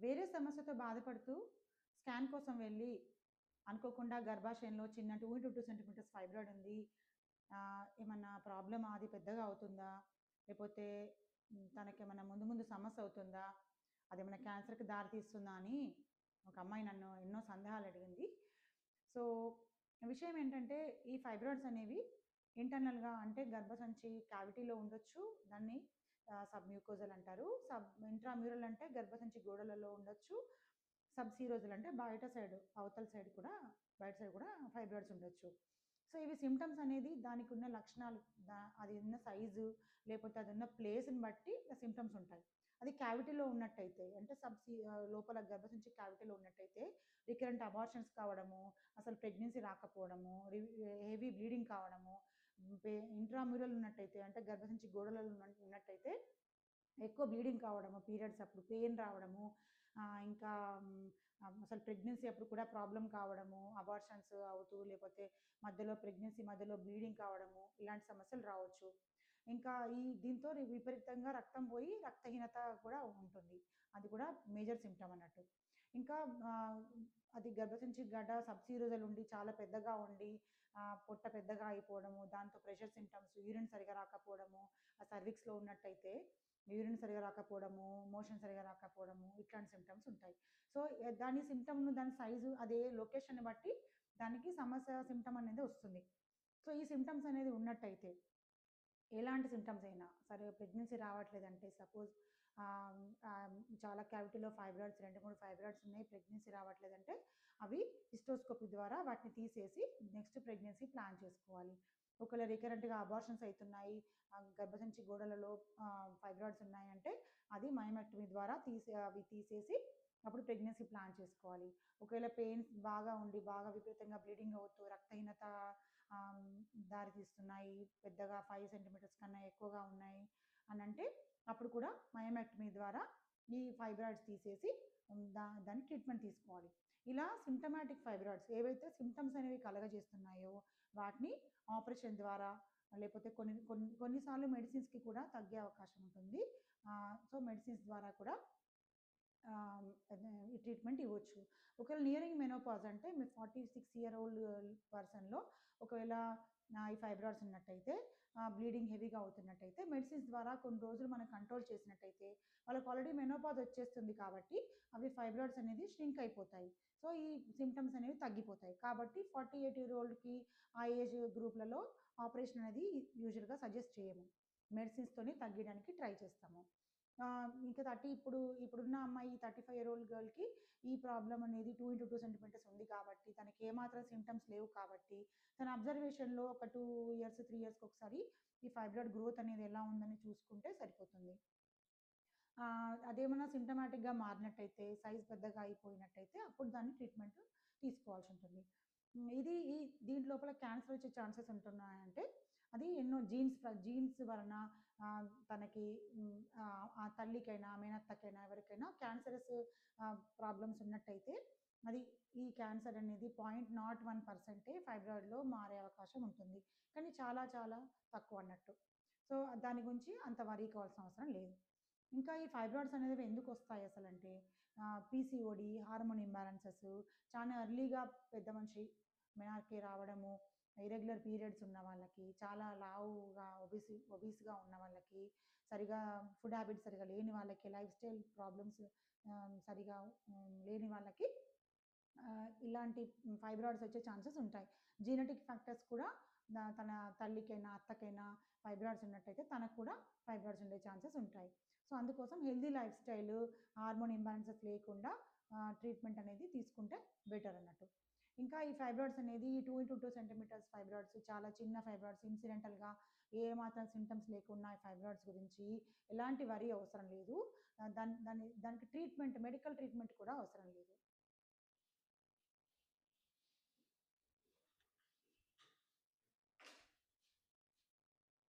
వేరే సమస్యతో బాధపడుతూ స్కాన్ కోసం వెళ్ళి అనుకోకుండా గర్భాశయంలో చిన్న 2 సెంటీమీటర్స్ ఫైబ్రాయిడ్ ఉంది. ఏమన్నా ప్రాబ్లమా? అది పెద్దగా అవుతుందా? లేపోతే తనకేమన్నా ముందు ముందు సమస్య అవుతుందా? అదేమన్నా క్యాన్సర్‌కి దారి తీస్తుందా? అని ఒక అమ్మాయి నన్ను ఎన్నో సందేహాలు అడిగింది. సో, విషయం ఏంటంటే ఈ ఫైబ్రాయిడ్స్ అనేవి ఇంటర్నల్‌గా అంటే గర్భసంచి క్యావిటీలో ఉండొచ్చు. దాన్ని సబ్‌మ్యూకోజల్ అంటారు. ఇంట్రామ్యూరల్ అంటే గర్భసంచి గోడలలో ఉండొచ్చు. సబ్‌సీరోజల్ అంటే బయట సైడ్ అవతల సైడ్ కూడా బయట సైడ్ కూడా ఫైబ్రాయిడ్స్ ఉండొచ్చు. సో, ఇవి సింప్టమ్స్ అనేది దానికున్న లక్షణాలు అది ఉన్న సైజు లేపోతే అదున్న ప్లేస్‌ని బట్టి సింప్టమ్స్ ఉంటాయి. అది క్యావిటీలో ఉన్నట్టయితే అంటే లోపల గర్భసంచి క్యావిటీలో ఉన్నట్టయితే రికరెంట్ అబార్షన్స్ కావడము, అసలు ప్రెగ్నెన్సీ రాకపోవడము, హెవీ బ్లీడింగ్ కావడము, ఇంట్రామ్యూరల్ ఉన్నట్టయితే అంటే గర్భసంచి గోడలలో ఉన్నట్టయితే ఎక్కువ బ్లీడింగ్ కావడము, పీరియడ్స్ అప్పుడు పెయిన్ రావడము, ఇంకా అసలు ప్రెగ్నెన్సీ అప్పుడు కూడా ప్రాబ్లమ్ కావడము, అబార్షన్స్ అవుతూ లేకపోతే మధ్యలో ప్రెగ్నెన్సీ మధ్యలో బ్లీడింగ్ కావడము, ఇలాంటి సమస్యలు రావచ్చు. ఇంకా దీంతో విపరీతంగా రక్తం పోయి రక్తహీనత కూడా ఉంటుంది. అది కూడా మేజర్ సింప్టమ్ అన్నట్టు. ఇంకా అది గర్భసంచి గడ్డ సబ్‌సీరోజల్ ఉండి చాలా పెద్దగా ఉండి పొట్ట పెద్దగా అయిపోవడము, దాంతో ప్రెషర్ సింప్టమ్స్, యూరిన్ సరిగ్గా రాకపోవడము, ఆ సర్విక్స్‌లో ఉన్నట్టయితే యూరిన్ సరిగ్గా రాకపోవడము, మోషన్ సరిగ్గా రాకపోవడము, ఇట్లాంటి సింప్టమ్స్ ఉంటాయి. సో, దాని సింప్టమ్‌ను దాని సైజు అదే లొకేషన్‌ని బట్టి దానికి సమస్య సింప్టమ్ అనేది వస్తుంది. సో, ఈ సింప్టమ్స్ అనేది ఉన్నట్టయితే ఎలాంటి సింప్టమ్స్ అయినా సరే ప్రెగ్నెన్సీ రావట్లేదంటే సపోజ్ ఆహ్, ఆహ్, చాలా క్యావిటీలో ఫైబ్రాయిడ్స్ 2, 3 ఫైబ్రాయిడ్స్ ఉన్నాయి. ప్రెగ్నెన్సీ రావట్లేదంటే అవి హిస్టోస్కోపీ ద్వారా వాటిని తీసేసి నెక్స్ట్ ప్రెగ్నెన్సీ ప్లాన్ చేసుకోవాలి. ఒకవేళ రికరెంట్‌గా అబార్షన్స్ అయితున్నాయి, గర్భసంచి గోడలలో ఫైబ్రాయిడ్స్ ఉన్నాయంటే అది మయోమెక్టమీ ద్వారా అవి తీసేసి అప్పుడు ప్రెగ్నెన్సీ ప్లాన్ చేసుకోవాలి. ఒకవేళ పెయిన్స్ బాగా ఉండి బాగా విపరీతంగా బ్లీడింగ్ అవుతూ రక్తహీనత ఆహ్, దారితీస్తున్నాయి. పెద్దగా 5 సెంటీమీటర్స్ కన్నా ఎక్కువగా ఉన్నాయి అనంటే, అప్పుడు కూడా మయోమెక్టమీ ద్వారా ఈ ఫైబ్రాయిడ్స్ తీసేసి దానికి ట్రీట్మెంట్ తీసుకోవాలి. ఇలా సింప్టమాటిక్ ఫైబ్రాయిడ్స్ ఏవైతే సింప్టమ్స్ అనేవి కలగజేస్తున్నాయో, వాటిని ఆపరేషన్ ద్వారా లేకపోతే కొన్నిసార్లు మెడిసిన్స్‌కి కూడా తగ్గే అవకాశం ఉంటుంది. సో, మెడిసిన్స్ ద్వారా కూడా ఈ ట్రీట్మెంట్ ఇవ్వచ్చు. ఒకవేళ నియరింగ్ మెనోపాజ్ అంటే మీ 46 ఇయర్ ఓల్డ్ పర్సన్‌లో ఒకవేళ ఈ ఫైబ్రాయిడ్స్ ఉన్నట్టయితే, బ్లీడింగ్ హెవీగా అవుతున్నట్టయితే మెడిసిన్స్ ద్వారా కొన్ని రోజులు మనం కంట్రోల్ చేసినట్టయితే వాళ్ళకి ఆల్రెడీ మెనోపాజ్ వచ్చేస్తుంది కాబట్టి అవి ఫైబ్రాయిడ్స్ అనేది ష్రింక్ అయిపోతాయి. సో, ఈ సింప్టమ్స్ అనేవి తగ్గిపోతాయి. కాబట్టి 48 ఇయర్ ఓల్డ్‌కి ఆ ఏజ్ గ్రూప్‌లలో ఆపరేషన్ అనేది యూజువల్‌గా సజెస్ట్ చేయము. మెడిసిన్స్‌తోనే తగ్గియడానికి ట్రై చేస్తాము. ఇంకా ఇప్పుడున్న అమ్మాయి 35 ఇయర్ ఓల్డ్ గర్ల్‌కి ఈ ప్రాబ్లమ్ అనేది 2 సెంటీమీటర్స్ ఉంది కాబట్టి, తనకి ఏమాత్రం సింప్టమ్స్ లేవు కాబట్టి, తన అబ్జర్వేషన్‌లో ఒక 2 ఇయర్స్, 3 ఇయర్స్‌కి ఒకసారి ఈ ఫైబ్రాయిడ్ గ్రోత్ అనేది ఎలా ఉందని చూసుకుంటే సరిపోతుంది. అదేమన్నా సింప్టమాటిక్‌గా మారినట్టయితే, సైజ్ పెద్దగా అయిపోయినట్టయితే, అప్పుడు దాన్ని ట్రీట్మెంట్ తీసుకోవాల్సి ఉంటుంది. ఇది దీని లోపల క్యాన్సర్ వచ్చే ఛాన్సెస్ ఉంటున్నాయంటే, అది ఎన్నో జీన్స్ వలన తనకి ఆ తల్లికైనా, మేనత్తకైనా, ఎవరికైనా క్యాన్సరస్ ప్రాబ్లమ్స్ ఉన్నట్టయితే, అది ఈ క్యాన్సర్ అనేది 0.01% ఫైబ్రాయిడ్‌లో మారే అవకాశం ఉంటుంది. కానీ చాలా చాలా తక్కువ అన్నట్టు. సో, దాని గురించి అంత వరీ కావాల్సిన అవసరం లేదు. ఇంకా ఈ ఫైబ్రాయిడ్స్ అనేవి ఎందుకొస్తాయి అసలంటే, పీసీఓడీ, హార్మోన్ ఇంబాలెన్సెస్, చాలా ఎర్లీగా పెద్ద మనిషి మెనార్కే రావడము, ఇర్రెగ్యులర్ పీరియడ్స్ ఉన్న వాళ్ళకి, చాలా లావుగా ఒబీస్‌గా ఉన్న వాళ్ళకి, సరిగా ఫుడ్ హ్యాబిట్స్ సరిగ్గా లేని వాళ్ళకి, లైఫ్ స్టైల్ ప్రాబ్లమ్స్ సరిగా లేని వాళ్ళకి ఇలాంటి ఫైబ్రాయిడ్స్ వచ్చే ఛాన్సెస్ ఉంటాయి. జీనెటిక్ ఫ్యాక్టర్స్ కూడా తన తల్లికైనా, అత్తకైనా ఫైబ్రాయిడ్స్ ఉన్నట్టయితే తనకు కూడా ఫైబ్రాయిడ్స్ ఉండే ఛాన్సెస్ ఉంటాయి. సో, అందుకోసం healthy life style, hormone imbalances లేకుండా ట్రీట్మెంట్ అనేది తీసుకుంటే బెటర్ అన్నట్టు. ఇంకా ఈ ఫైబ్రాయిడ్స్ అనేది 2 సెంటీమీటర్స్ ఫైబ్రాయిడ్స్ చాలా చిన్న ఫైబ్రాయిడ్స్ ఇన్సిడెంటల్‌గా ఏ మాత్రం సింప్టమ్స్ లేకున్నా ఈ ఫైబ్రాయిడ్స్ గురించి ఎలాంటి వరీ అవసరం లేదు. దానికి మెడికల్ ట్రీట్మెంట్ కూడా అవసరం లేదు.